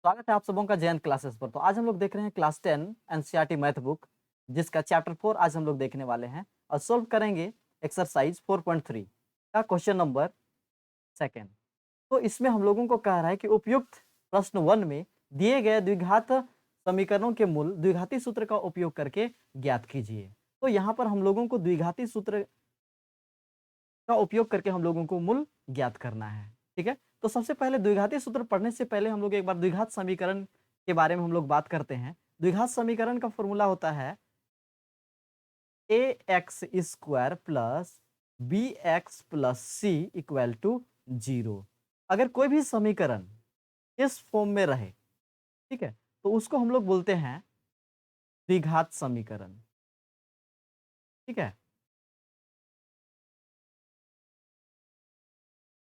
स्वागत है आप सबों का जयंत क्लासेस पर। तो आज हम लोग देख रहे हैं क्लास 10 एनसीईआरटी मैथ बुक, जिसका चैप्टर 4 आज हम लोग देखने वाले हैं और सोल्व करेंगे एक्सरसाइज 4.3 का क्वेश्चन नंबर सेकेंड। तो इसमें हम लोगों को कह रहा है कि उपयुक्त प्रश्न 1 में दिए गए द्विघात समीकरणों के मूल द्विघाती सूत्र का उपयोग करके ज्ञात कीजिए। तो यहाँ पर हम लोगों को द्विघाती सूत्र का उपयोग करके हम लोगों को मूल ज्ञात करना है। ठीक है, तो सबसे पहले द्विघाती सूत्र पढ़ने से पहले हम लोग एक बार द्विघात समीकरण के बारे में हम लोग बात करते हैं। द्विघात समीकरण का फॉर्मूला होता है A X square plus B X plus C equal to 0। अगर कोई भी समीकरण इस फॉर्म में रहे, ठीक है, तो उसको हम लोग बोलते हैं द्विघात समीकरण। ठीक है,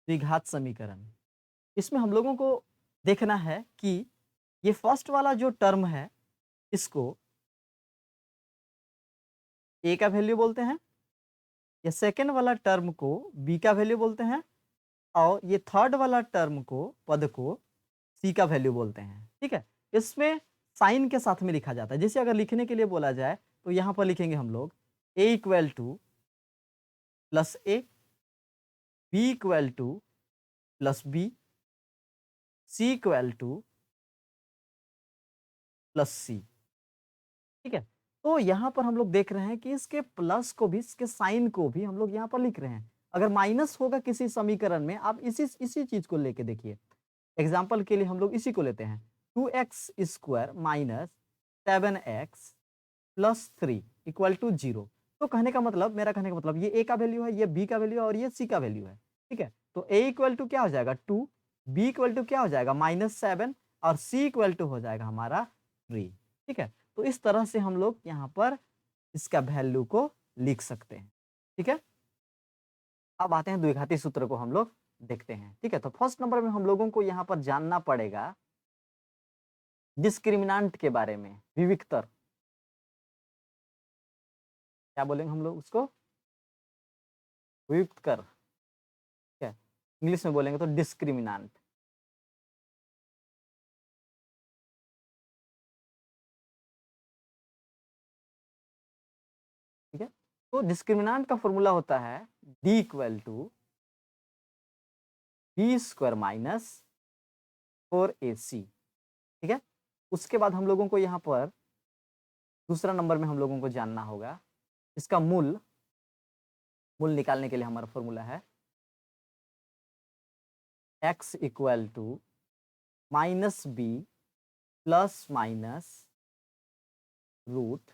द्विघात समीकरण इसमें हम लोगों को देखना है कि ये फर्स्ट वाला जो टर्म है इसको ए का वैल्यू बोलते हैं, या सेकेंड वाला टर्म को बी का वैल्यू बोलते हैं, और ये थर्ड वाला टर्म को पद को सी का वैल्यू बोलते हैं। ठीक है, इसमें साइन के साथ में लिखा जाता है। जैसे अगर लिखने के लिए बोला जाए तो यहाँ पर लिखेंगे हम लोग A equal to plus A, B equal to plus B, C equal to plus C. ठीक है, तो यहाँ पर हम लोग देख रहे हैं कि इसके प्लस को भी, इसके साइन को भी हम लोग यहाँ पर लिख रहे हैं। अगर माइनस होगा किसी समीकरण में, आप इसी चीज को लेके देखिए। एग्जाम्पल के लिए हम लोग इसी को लेते हैं, 2x square minus 7x plus 3 equal to 0। तो कहने का मतलब, मेरा कहने का मतलब, ये a का वैल्यू है, ये b का वैल्यू है और ये c का वैल्यू है। ठीक है, तो a इक्वल टू क्या हो जाएगा 2, b इक्वल टू क्या हो जाएगा -7 और c इक्वल टू हो जाएगा हमारा 3। ठीक है, तो इस तरह से हम लोग यहाँ पर इसका वैल्यू को लिख सकते हैं। ठीक है, अब आते हैं द्विघाती सूत्र को हम लोग देखते हैं। ठीक है, तो फर्स्ट नंबर में हम लोगों को यहाँ पर जानना पड़ेगा डिस्क्रिमिनांट के बारे में, विविक्तर। क्या बोलेंगे हम लोग उसको? विविक्तर। ठीक है, इंग्लिश में बोलेंगे तो डिस्क्रिमिनांट। ठीक है, तो डिस्क्रिमिनांट का फॉर्मूला होता है D equal to B square minus 4ac। ठीक है, उसके बाद हम लोगों को यहाँ पर दूसरा नंबर में हम लोगों को जानना होगा इसका मूल निकालने के लिए हमारा फॉर्मूला है x equal to minus B plus minus root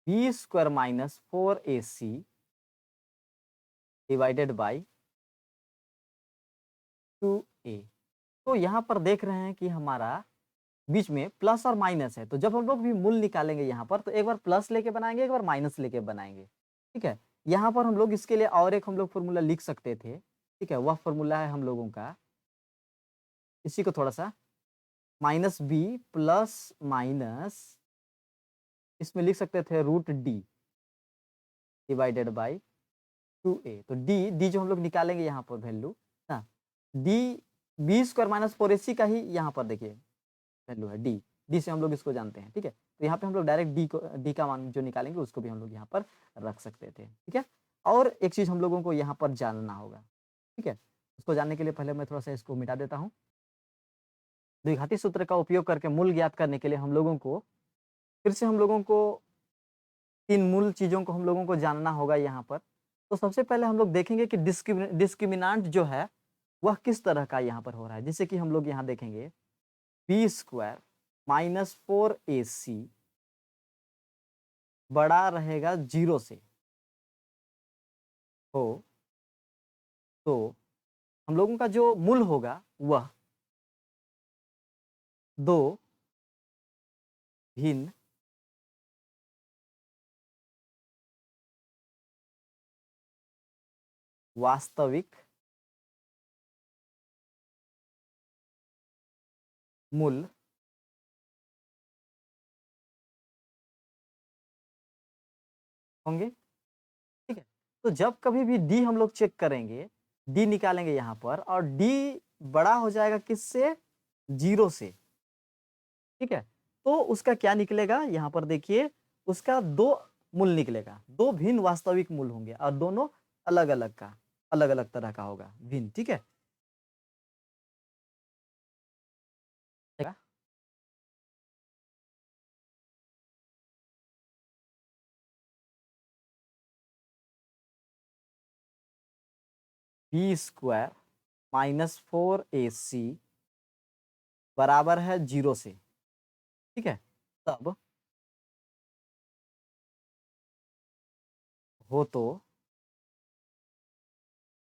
B square minus 4ac divided by 2a। तो यहाँ पर देख रहे हैं कि हमारा बीच में प्लस और माइनस है, तो जब हम लोग भी मूल निकालेंगे यहाँ पर, तो एक बार प्लस लेके बनाएंगे, एक बार माइनस लेके बनाएंगे। ठीक है, यहाँ पर हम लोग इसके लिए और एक हम लोग फॉर्मूला लिख सकते थे। ठीक है, वह फॉर्मूला है हम लोगों का, इसी को थोड़ा सा माइनस बी प्लस माइनस, इसमें लिख सकते थे root D divided by 2a। तो डी जो हम लोग निकालेंगे यहाँ पर वैल्यू ना, D B square minus 4ac का ही यहाँ पर देखिए वैल्यू है डी से हम लोग इसको जानते हैं। ठीक है, तो यहाँ पे हम लोग डायरेक्ट डी का मान जो निकालेंगे उसको भी हम लोग यहाँ पर रख सकते थे। ठीक है, और एक चीज हम लोगों को यहाँ पर जानना होगा। ठीक है, उसको जानने के लिए पहले मैं थोड़ा सा इसको मिटा देता हूँ। द्विघाती सूत्र का उपयोग करके मूल ज्ञात करने के लिए हम लोगों को फिर से हम लोगों को तीन मूल चीजों को हम लोगों को जानना होगा यहाँ पर। तो सबसे पहले हम लोग देखेंगे कि डिस्क्रिमिनांट जो है वह किस तरह का यहाँ पर हो रहा है। जैसे कि हम लोग यहाँ देखेंगे बी स्क्वायर माइनस 4ac बड़ा रहेगा 0 से, हो तो हम लोगों का जो मूल होगा वह दो भिन्न वास्तविक मूल होंगे। ठीक है, तो जब कभी भी डी हम लोग चेक करेंगे, डी निकालेंगे यहाँ पर, और डी बड़ा हो जाएगा किससे? 0 से, ठीक है। तो उसका क्या निकलेगा यहाँ पर देखिए, उसका 2 मूल निकलेगा, 2 भिन्न वास्तविक मूल होंगे और दोनों अलग-अलग का, अलग-अलग तरह का होगा, भिन्न, ठीक है। बी स्क्वायर माइनस 4ac बराबर है 0 से, ठीक है। तब हो तो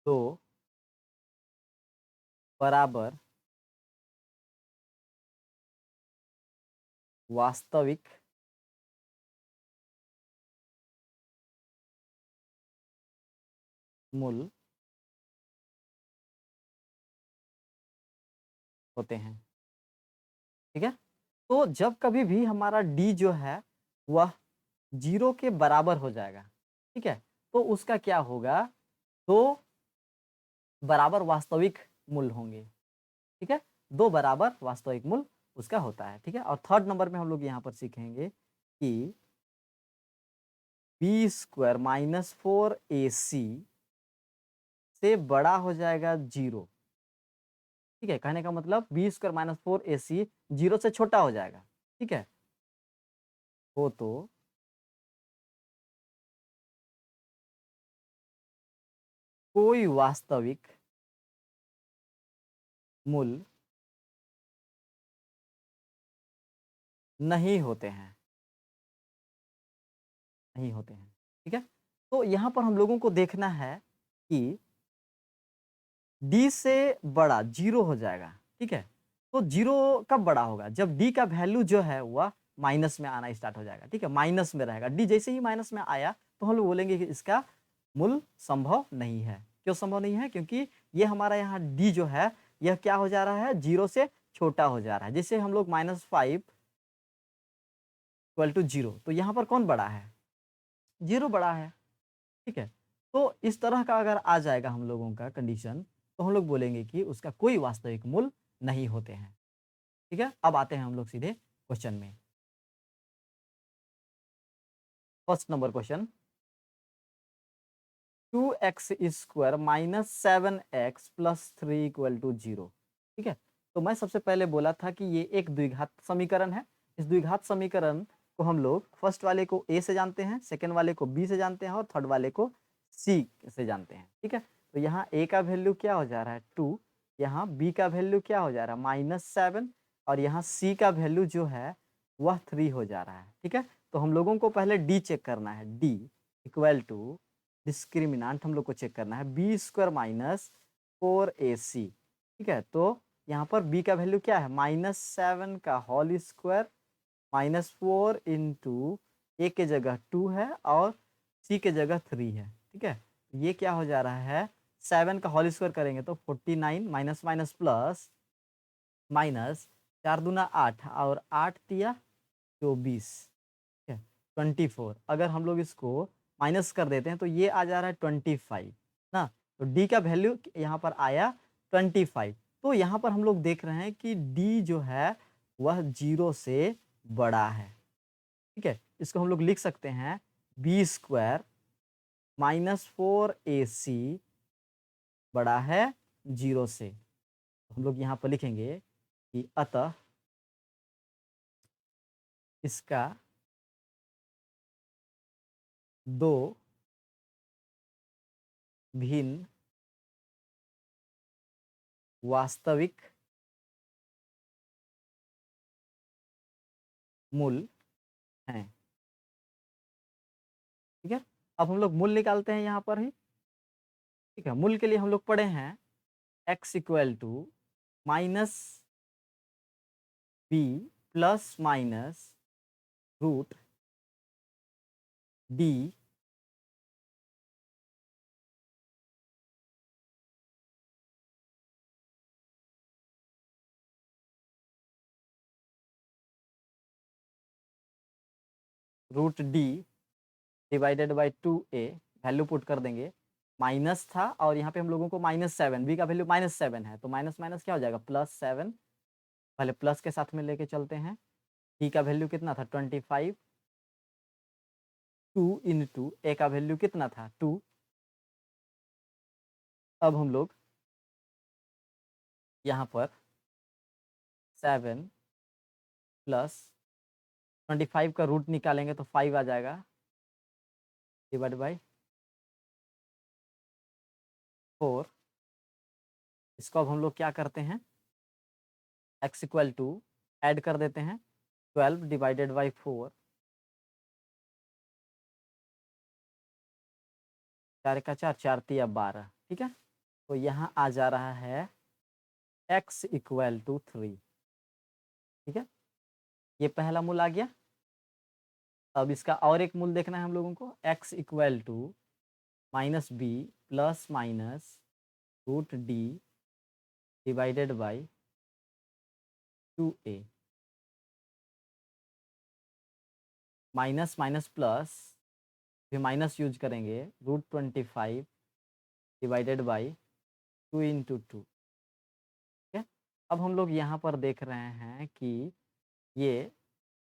2 बराबर वास्तविक मूल होते हैं, ठीक है। तो जब कभी भी हमारा डी जो है वह 0 के बराबर हो जाएगा, ठीक है, तो उसका क्या होगा, 2 बराबर वास्तविक मूल होंगे, ठीक है। 2 बराबर वास्तविक मूल उसका होता है, ठीक है। और थर्ड नंबर में हम लोग यहाँ पर सीखेंगे कि बी स्क्वायर माइनस 4ac से बड़ा हो जाएगा 0, ठीक है। कहने का मतलब बी स्क्वायर माइनस 4ac 0 से छोटा हो जाएगा, ठीक है। हो तो कोई वास्तविक मूल नहीं होते हैं, नहीं होते हैं, ठीक है। तो यहाँ पर हम लोगों को देखना है कि डी से बड़ा 0 हो जाएगा, ठीक है। तो 0 कब बड़ा होगा, जब डी का वैल्यू जो है वह माइनस में आना स्टार्ट हो जाएगा, ठीक है, माइनस में रहेगा। डी जैसे ही माइनस में आया तो हम लोग बोलेंगे कि इसका मूल संभव नहीं है। क्यों संभव नहीं है, क्योंकि ये हमारा यहाँ डी जो है यह क्या हो जा रहा है, 0 से छोटा हो जा रहा है। जैसे हम लोग -5 इक्वल टू 0, तो यहाँ पर कौन बड़ा है, 0 बड़ा है, ठीक है। तो इस तरह का अगर आ जाएगा हम लोगों का कंडीशन, तो हम लोग बोलेंगे कि उसका कोई वास्तविक मूल नहीं होते हैं, ठीक है। अब आते हैं हम लोग सीधे क्वेश्चन में। First number question, 2x square minus 7x plus 3 equal to 0, ठीक है। तो मैं सबसे पहले बोला था कि ये एक द्विघात समीकरण है। इस द्विघात समीकरण को हम लोग फर्स्ट वाले को a से जानते हैं, सेकेंड वाले को b से जानते हैं और थर्ड वाले को c से जानते हैं, ठीक है। तो यहाँ a का वैल्यू क्या हो जा रहा है 2, यहाँ b का वैल्यू क्या हो जा रहा है -7 और यहाँ c का वैल्यू जो है वह 3 हो जा रहा है, ठीक है। तो हम लोगों को पहले d चेक करना है, d इक्वल टू डिस्क्रिमिनांट हम लोग को चेक करना है बी स्क्वायर माइनस 4ac, ठीक है। तो यहाँ पर b का वैल्यू क्या है -7 का होल स्क्वायर -4 इंटू ए के जगह 2 है और c के जगह 3 है, ठीक है। ये क्या हो जा रहा है, 7 का होल स्क्वायर करेंगे तो 49 माइनस माइनस प्लस माइनस 4 दूना 8 और 8 तिया 24, ठीक है, 24। अगर हम लोग इसको माइनस कर देते हैं तो ये आ जा रहा है 25 ना। तो डी का वैल्यू यहाँ पर आया 25। तो यहाँ पर हम लोग देख रहे हैं कि डी जो है वह 0 से बड़ा है, ठीक है। इसको हम लोग लिख सकते हैं बी स्क्वायर माइनस 4ac बड़ा है 0 से। हम लोग यहाँ पर लिखेंगे कि अतः इसका 2 भिन्न वास्तविक मूल हैं, ठीक है। अब हम लोग मूल निकालते हैं यहाँ पर ही, ठीक है। मूल के लिए हम लोग पढ़े हैं x equal to minus B plus minus root D root D divided by 2a, value put कर देंगे। माइनस था और यहाँ पे हम लोगों को -7, बी का वैल्यू -7 है तो माइनस माइनस क्या हो जाएगा +7 पहले प्लस के साथ में लेके चलते हैं। टी का वैल्यू कितना था 25, 2 इंटू ए का वैल्यू कितना था 2। अब हम लोग यहाँ पर 7 प्लस 25 का रूट निकालेंगे तो 5 आ जाएगा, डिवाइड बाई 4। इसको अब हम लोग क्या करते हैं, x इक्वल टू ऐड कर देते हैं 12 डिवाइडेड बाई 4, 4 का 4, 4 तिया 12, ठीक है। तो यहाँ आ जा रहा है x इक्वल टू 3, ठीक है। ये पहला मूल आ गया। अब इसका और एक मूल देखना है हम लोगों को, x equal to minus B plus minus root D divided by 2a, minus minus plus, फिर माइनस यूज करेंगे, √25 डिवाइडेड बाई 2 इंटू 2, ठीक है। अब हम लोग यहाँ पर देख रहे हैं कि ये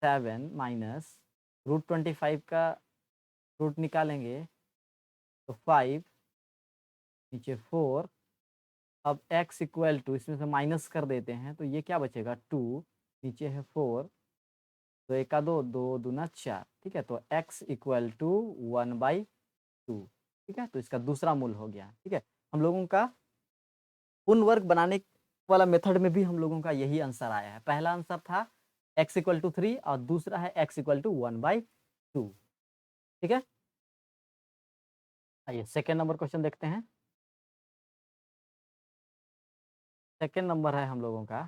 7 माइनस √25 का रूट निकालेंगे तो 5, नीचे 4। अब x इक्वल टू इसमें से माइनस कर देते हैं तो ये क्या बचेगा 2, नीचे है 4, तो एक का 2, 2 दूना 4, ठीक है। तो x इक्वल टू 1/2, ठीक है। तो इसका दूसरा मूल हो गया, ठीक है। हम लोगों का पूर्ण वर्ग बनाने वाला मेथड में भी हम लोगों का यही आंसर आया है। पहला आंसर था x इक्वल टू 3 और दूसरा है x इक्वल टू 1/2, ठीक है। आइए सेकेंड नंबर क्वेश्चन देखते हैं। सेकेंड नंबर है हम लोगों का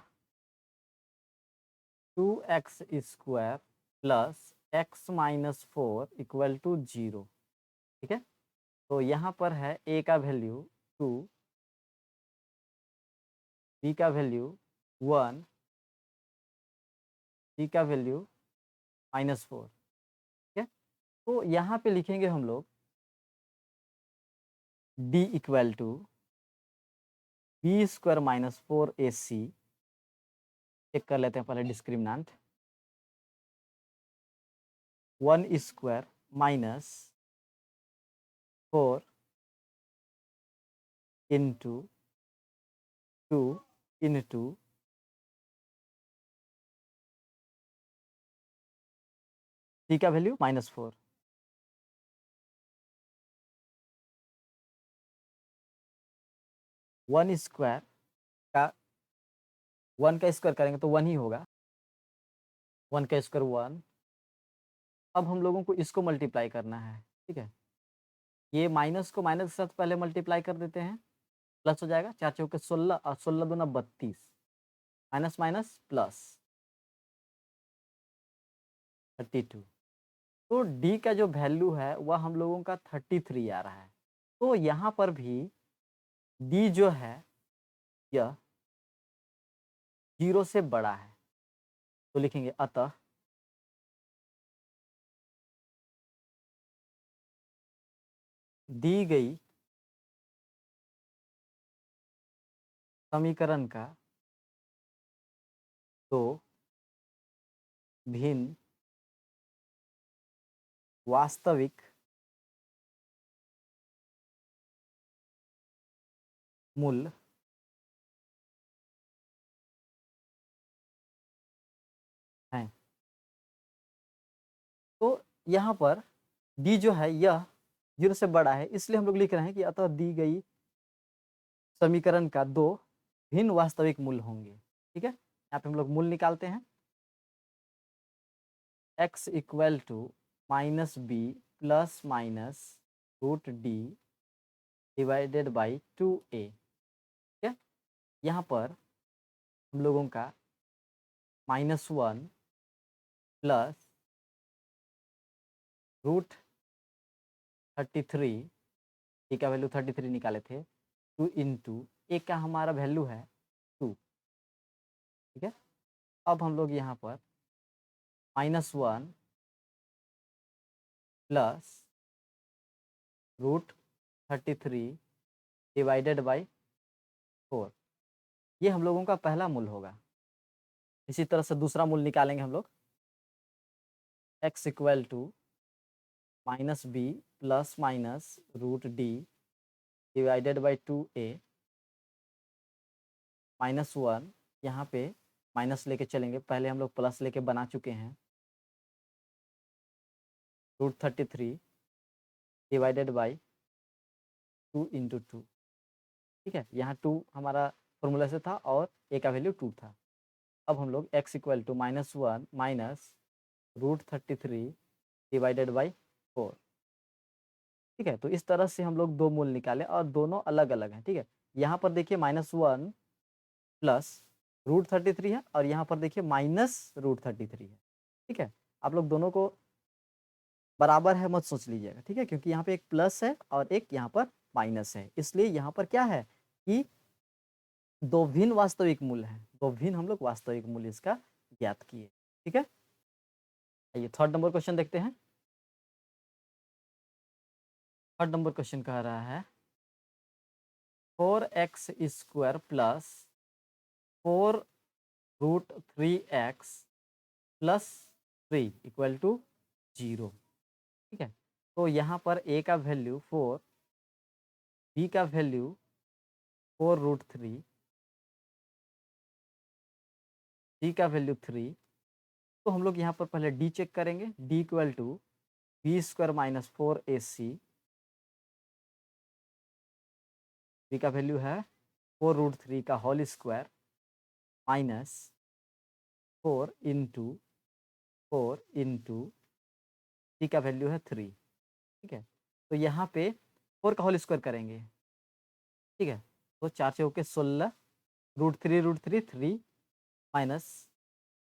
2x square plus x minus 4 equal to 0, ठीक है। तो यहाँ पर है a का वैल्यू 2, b का वैल्यू 1, c का वैल्यू -4, ठीक है। तो यहाँ पे लिखेंगे हम लोग d equal to B square minus 4ac, check कर लेते हैं पहले discriminant, 1 square minus 4 into 2 into c का वैल्यू -4, 1 स्क्वायर का 1 का स्क्वायर करेंगे तो 1 ही होगा, 1 का स्क्वायर 1। अब हम लोगों को इसको मल्टीप्लाई करना है, ठीक है। ये माइनस को माइनस के साथ पहले मल्टीप्लाई कर देते हैं, प्लस हो जाएगा, 4 चौके 16 और 16 दूना 32, माइनस माइनस प्लस 32। तो d का जो वैल्यू है वह हम लोगों का 33 आ रहा है। तो यहाँ पर भी d जो है यह 0 से बड़ा है, तो लिखेंगे अतः दी गई समीकरण का दो भिन्न वास्तविक मूल हैं। तो यहाँ पर d जो है यह 0 से बड़ा है, इसलिए हम लोग लिख रहे हैं कि अतः दी गई समीकरण का दो भिन्न वास्तविक मूल होंगे, ठीक है। यहाँ पे हम लोग मूल निकालते हैं, x equal to minus B plus minus root D divided by 2a, ठीक है। यहाँ पर हम लोगों का -1 प्लस √33, ए का वैल्यू 33 निकाले थे, 2 इंटू ए का हमारा वैल्यू है 2, ठीक है। अब हम लोग यहाँ पर -1 प्लस √33 डिवाइडेड बाई 4, ये हम लोगों का पहला मूल होगा। इसी तरह से दूसरा मूल निकालेंगे हम लोग, x equal to minus B plus minus root D divided by 2a minus 1, यहाँ पे माइनस लेके चलेंगे, पहले हम लोग प्लस लेके बना चुके हैं, रूट 33 डिवाइडेड बाई 2 इंटू 2, ठीक है। यहाँ 2 हमारा फॉर्मूला से था और a का वैल्यू 2 था। अब हम लोग x equal to minus 1 minus root 33 divided by 4, ठीक है। तो इस तरह से हम लोग दो मूल निकाले और दोनों अलग अलग हैं, ठीक है। यहाँ पर देखिए -1 प्लस रूट 33 है और यहाँ पर देखिए माइनस रूट 33 है, ठीक है। आप लोग दोनों को बराबर है मत सोच लीजिएगा, ठीक है, क्योंकि यहाँ पे एक प्लस है और एक यहाँ पर माइनस है, इसलिए यहाँ पर क्या है कि दो भिन्न वास्तविक मूल्य हैं, दो भिन्न हम लोग वास्तविक मूल्य इसका ज्ञात किए, ठीक है। आइए थर्ड नंबर क्वेश्चन देखते हैं। थर्ड नंबर क्वेश्चन कह रहा है 4x square plus 4 root 3x plus 3 equal to 0, ठीक है। तो यहाँ पर a का वैल्यू 4, b का वैल्यू 4 रूट 3, c का वैल्यू 3। तो हम लोग यहाँ पर पहले d चेक करेंगे, d equal to B square minus 4ac, b का वैल्यू है 4 रूट 3 का whole square minus 4 into c का वैल्यू है 3, ठीक है। तो यहाँ पे 4 का होल स्क्वायर करेंगे, ठीक है। तो 4 चौके 16 रूट थ्री 3 माइनस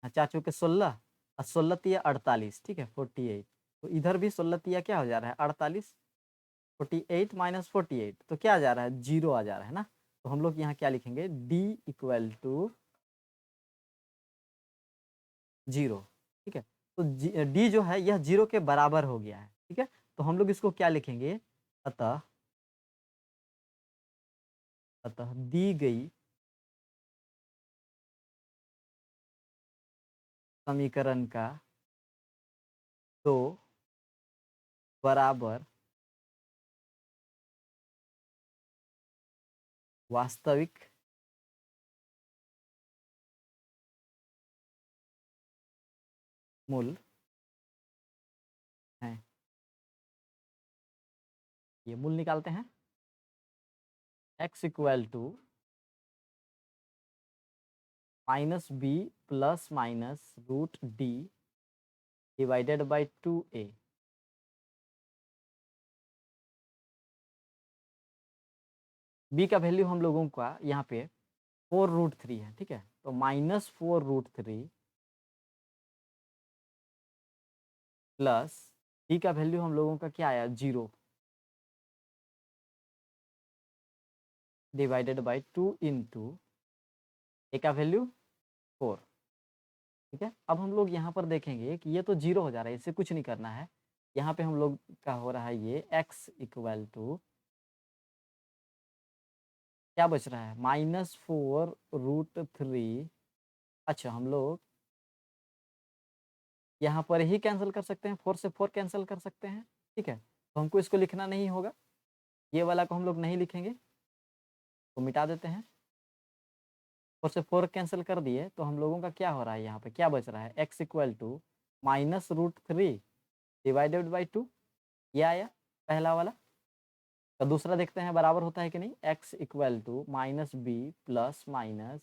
4 चौके 16 और 16 तिया 48, ठीक है, 48। तो इधर भी 16 तिया क्या हो जा रहा है 48, 48 माइनस 48 तो क्या आ जा रहा है 0 आ जा रहा है ना। तो हम लोग यहाँ क्या लिखेंगे d इक्वल टू 0, ठीक है। तो d जो है यह 0 के बराबर हो गया है, ठीक है। तो हम लोग इसको क्या लिखेंगे, अतः अतः दी गई समीकरण का दो बराबर वास्तविक मूल हैं। ये मूल निकालते हैं, x equal to minus B plus minus root D divided by 2a, b का वैल्यू हम लोगों का यहाँ पे 4 रूट 3 है, ठीक है। तो माइनस 4 रूट 3 प्लस d का वैल्यू हम लोगों का क्या आया 0 डिवाइडेड बाई 2 इंटू a का वैल्यू 4, ठीक है। अब हम लोग यहाँ पर देखेंगे कि ये तो 0 हो जा रहा है, इससे कुछ नहीं करना है। यहाँ पे हम लोग का हो रहा है ये x इक्वल टू क्या बच रहा है -4 रूट 3। अच्छा हम लोग यहाँ पर ही कैंसिल कर सकते हैं, 4 से 4 कैंसिल कर सकते हैं, ठीक है। तो हमको इसको लिखना नहीं होगा, ये वाला को हम लोग नहीं लिखेंगे, तो मिटा देते हैं। 4 से 4 कैंसिल कर दिए तो हम लोगों का क्या हो रहा है, यहाँ पे क्या बच रहा है x equal to -√3 divided by 2, ये आया पहला वाला। तो दूसरा देखते हैं बराबर होता है कि नहीं, x equal to minus B plus minus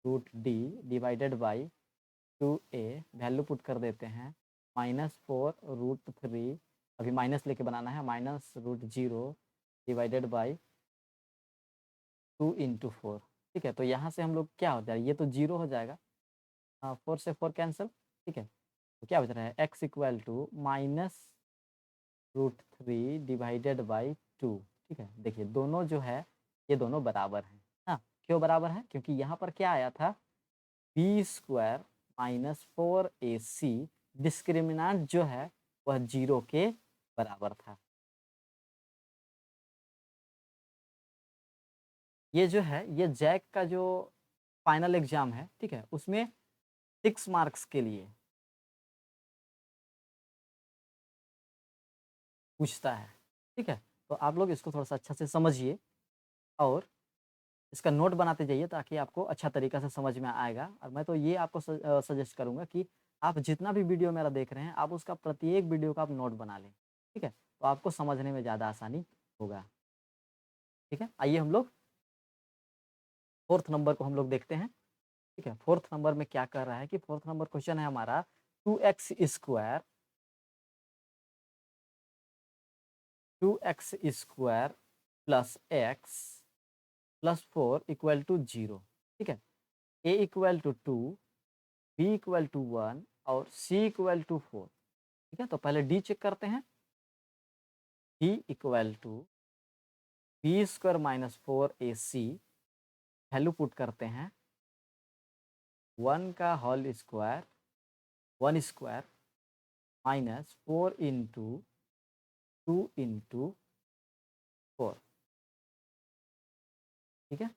root D divided by 2a, value put कर देते हैं -4 रूट 3, अभी माइनस लेके बनाना है, -√0 डिवाइडेड बाई 2 इंटू 4, ठीक है। तो यहाँ से हम लोग क्या हो जाएगा, ये तो 0 हो जाएगा, हाँ 4 से 4 कैंसिल, ठीक है। तो क्या बच रहा है x equal to -√3 divided by 2, ठीक है। देखिए दोनों जो है ये दोनों बराबर हैं, हाँ क्यों बराबर है, क्योंकि यहाँ पर क्या आया था बी स्क्वायर माइनस 4ac, डिस्क्रिमिनांट जो है वह 0 के बराबर था। ये जो है ये जैक का जो फाइनल एग्जाम है, ठीक है, उसमें 6 मार्क्स के लिए पूछता है, ठीक है। तो आप लोग इसको थोड़ा सा अच्छा से समझिए और इसका नोट बनाते जाइए ताकि आपको अच्छा तरीका से समझ में आएगा। और मैं तो ये आपको सजेस्ट करूँगा कि आप जितना भी वीडियो मेरा देख रहे हैं, आप उसका प्रत्येक वीडियो का आप नोट बना लें, ठीक है। तो आपको समझने में ज़्यादा आसानी होगा, ठीक है। आइए हम लोग 4th नंबर को हम लोग देखते हैं, ठीक है। 4th नंबर में क्या कर रहा है कि 4th नंबर क्वेश्चन है हमारा 2x square 2x square plus x plus 4 equal to 0, ठीक है। a equal to 2, b equal to 1 और c इक्वल टू 4, ठीक है। तो पहले d चेक करते हैं, d equal to B square minus 4ac, value put करते हैं 1 का whole square 1 square minus 4 into 2 into 4, ठीक है।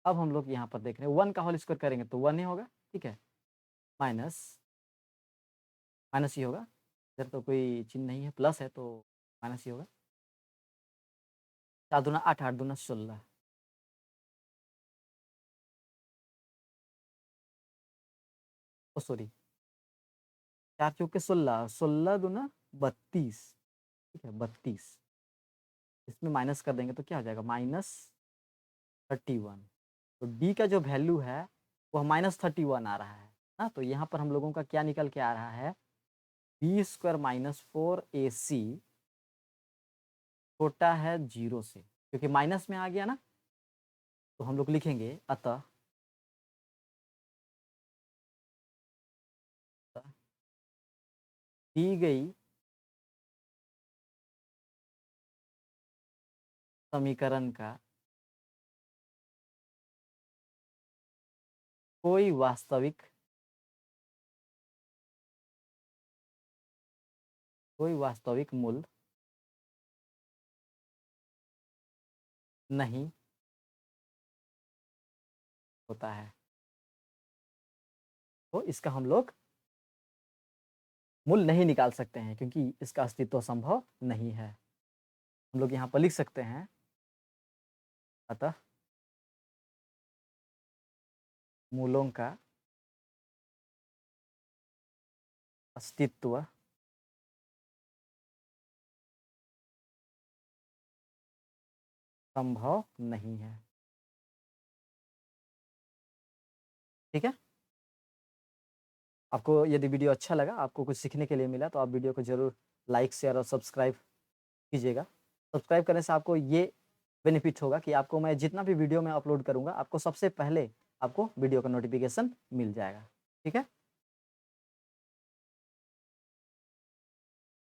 अब हम लोग यहाँ पर देख रहे हैं 1 का होल स्क्वायर करेंगे तो 1 ही होगा, ठीक है। माइनस माइनस ही होगा, इधर तो कोई चिन्ह नहीं है, प्लस है तो माइनस ही होगा। 4 दूना 8, 8 दूना 16, ओ सॉरी 4 चौके 16, 16 दूना 32, ठीक है 32। इसमें माइनस कर देंगे तो क्या हो जाएगा -31। तो डी का जो वैल्यू है वह -31 आ रहा है ना। तो यहाँ पर हम लोगों का क्या निकल के आ रहा है, बी स्क्वायर माइनस 4ac छोटा है 0 से, क्योंकि माइनस में आ गया ना। तो हम लोग लिखेंगे अतः दी गई समीकरण का कोई वास्तविक मूल्य नहीं होता है। तो इसका हम लोग मूल्य नहीं निकाल सकते हैं क्योंकि इसका अस्तित्व संभव नहीं है। हम लोग यहाँ पर लिख सकते हैं अतः मूलों का अस्तित्व संभव नहीं है, ठीक है। आपको यदि वीडियो अच्छा लगा, आपको कुछ सीखने के लिए मिला, तो आप वीडियो को जरूर लाइक शेयर और सब्सक्राइब कीजिएगा। सब्सक्राइब करने से आपको ये बेनिफिट होगा कि आपको मैं जितना भी वीडियो मैं अपलोड करूँगा, आपको सबसे पहले आपको वीडियो का नोटिफिकेशन मिल जाएगा, ठीक है।